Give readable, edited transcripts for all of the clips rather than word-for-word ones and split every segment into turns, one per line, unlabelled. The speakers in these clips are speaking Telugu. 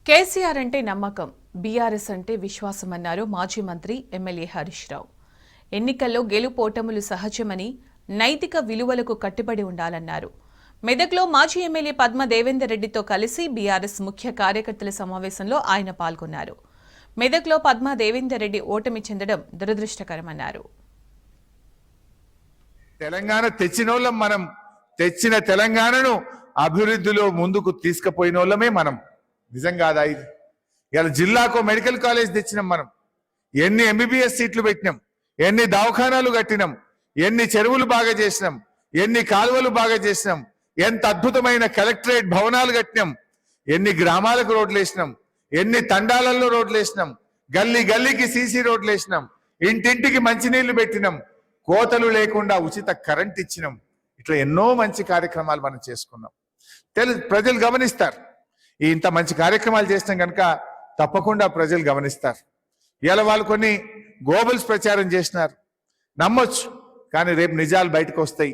కేసీఆర్ అంటే నమ్మకం, బీఆర్ఎస్ అంటే విశ్వాసమన్నారు మాజీ మంత్రి ఎమ్మెల్యే హరీష్ రావు. ఎన్నికల్లో గెలుపోటములు సహజమని, నైతిక విలువలకు కట్టుబడి ఉండాలన్నారు. మెదక్లో మాజీ ఎమ్మెల్యే పద్మ దేవేందర్ రెడ్డితో కలిసి బీఆర్ఎస్ ముఖ్య కార్యకర్తల సమావేశంలో ఆయన పాల్గొన్నారు. మెదక్లో పద్మ దేవేందర్ రెడ్డి ఓటమి చెందడం దురదృష్టకరమన్నారు.
తెలంగాణ తెచ్చినోళ్ళం మనం, తెచ్చిన తెలంగాణను అభివృద్ధిలో ముందుకు తీసుకుపోయినోళ్ళమే మనం. నిజం కాదా ఇది? ఇలా జిల్లాకు మెడికల్ కాలేజ్ తెచ్చినాం మనం, ఎన్ని ఎంబీబీఎస్ సీట్లు పెట్టినాం, ఎన్ని దవాఖానాలు కట్టినాం, ఎన్ని చెరువులు బాగా చేసినాం, ఎన్ని కాలువలు బాగా చేసినాం, ఎంత అద్భుతమైన కలెక్టరేట్ భవనాలు కట్టినాం, ఎన్ని గ్రామాలకు రోడ్లు వేసినాం, ఎన్ని తండాలలో రోడ్లు వేసినాం, గల్లీ గల్లీకి సీసీ రోడ్లు వేసినాం, ఇంటింటికి మంచినీళ్లు పెట్టినాం, కోతలు లేకుండా ఉచిత కరెంట్ ఇచ్చినాం. ఇట్లా ఎన్నో మంచి కార్యక్రమాలు మనం చేసుకున్నాం. ప్రజలు గమనిస్తారు. ఇంత మంచి కార్యక్రమాలు చేసినాం కనుక తప్పకుండా ప్రజలు గమనిస్తారు. ఇలా వాళ్ళు కొన్ని గోబల్స్ ప్రచారం చేసినారు, నమ్మొచ్చు. కానీ రేపు నిజాలు బయటకు వస్తాయి.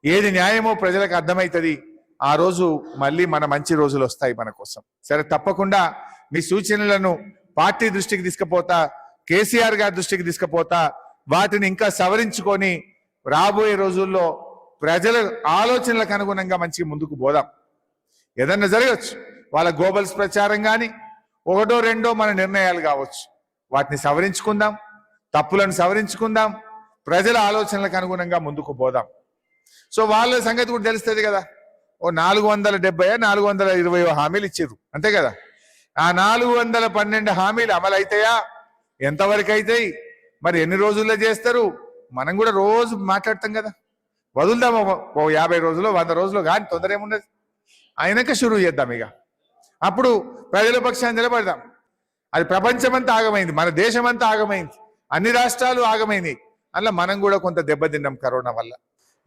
ఏది న్యాయమో ప్రజలకు అర్థమవుతుంది. ఆ రోజు మళ్ళీ మన మంచి రోజులు వస్తాయి మన కోసం. సరే, తప్పకుండా మీ సూచనలను పార్టీ దృష్టికి తీసుకుపోతా, కేసీఆర్ గారి దృష్టికి తీసుకుపోతా, వాటిని ఇంకా సవరించుకొని రాబోయే రోజుల్లో ప్రజల ఆలోచనలకు అనుగుణంగా మంచిగా ముందుకు పోదాం. ఏదన్నా జరగచ్చు, వాళ్ళ గోబల్స్ ప్రచారం కానీ ఒకటో రెండో మన నిర్ణయాలు కావచ్చు. వాటిని సవరించుకుందాం, తప్పులను సవరించుకుందాం, ప్రజల ఆలోచనలకు అనుగుణంగా ముందుకు పోదాం. సో వాళ్ళ సంగతి కూడా తెలుస్తుంది కదా. ఓ 470 420 హామీలు ఇచ్చారు, అంతే కదా. ఆ 412 హామీలు అమలు అవుతాయా? ఎంతవరకు అవుతాయి? మరి ఎన్ని రోజుల్లో చేస్తారు? మనం కూడా రోజు మాట్లాడతాం కదా. వదులుదాం ఓ 50 రోజులు 100 రోజులు, కానీ తొందర ఏమున్నది. అయినాక షురూ చేద్దాం. ఇక అప్పుడు ప్రజల పక్షాన్ని నిలబడదాం. అది ప్రపంచమంతా ఆగమైంది, మన దేశమంతా ఆగమైంది, అన్ని రాష్ట్రాలు ఆగమైంది. అలా మనం కూడా కొంత దెబ్బతిన్నాం కరోనా వల్ల.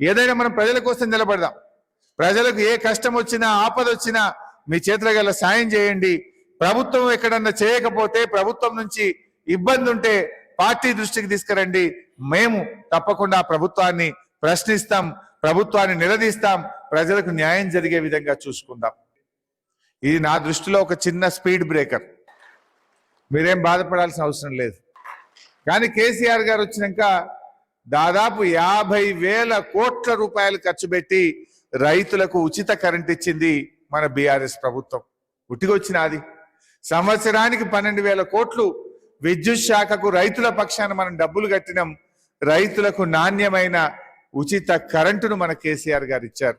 ఏదైనా మనం ప్రజల కోసం నిలబడదాం. ప్రజలకు ఏ కష్టం వచ్చినా, ఆపద వచ్చినా మీ చేతుల గల సాయం చేయండి. ప్రభుత్వం ఎక్కడన్నా చేయకపోతే, ప్రభుత్వం నుంచి ఇబ్బంది ఉంటే పార్టీ దృష్టికి తీసుకురండి. మేము తప్పకుండా ప్రభుత్వాన్ని ప్రశ్నిస్తాం, ప్రభుత్వాన్ని నిలదీస్తాం, ప్రజలకు న్యాయం జరిగే విధంగా చూసుకుందాం. ఇది నా దృష్టిలో ఒక చిన్న స్పీడ్ బ్రేకర్. మీరేం బాధపడాల్సిన అవసరం లేదు. కానీ కేసీఆర్ గారు వచ్చినాక దాదాపు 50,000 కోట్ల రూపాయలు ఖర్చు పెట్టి రైతులకు ఉచిత కరెంట్ ఇచ్చింది మన బీఆర్ఎస్ ప్రభుత్వం. ఉట్టికొచ్చినది. సంవత్సరానికి 12,000 కోట్లు విద్యుత్ శాఖకు రైతుల పక్షాన మనం డబ్బులు కట్టినాం. రైతులకు నాణ్యమైన ఉచిత కరెంటును మన కేసీఆర్ గారు ఇచ్చారు.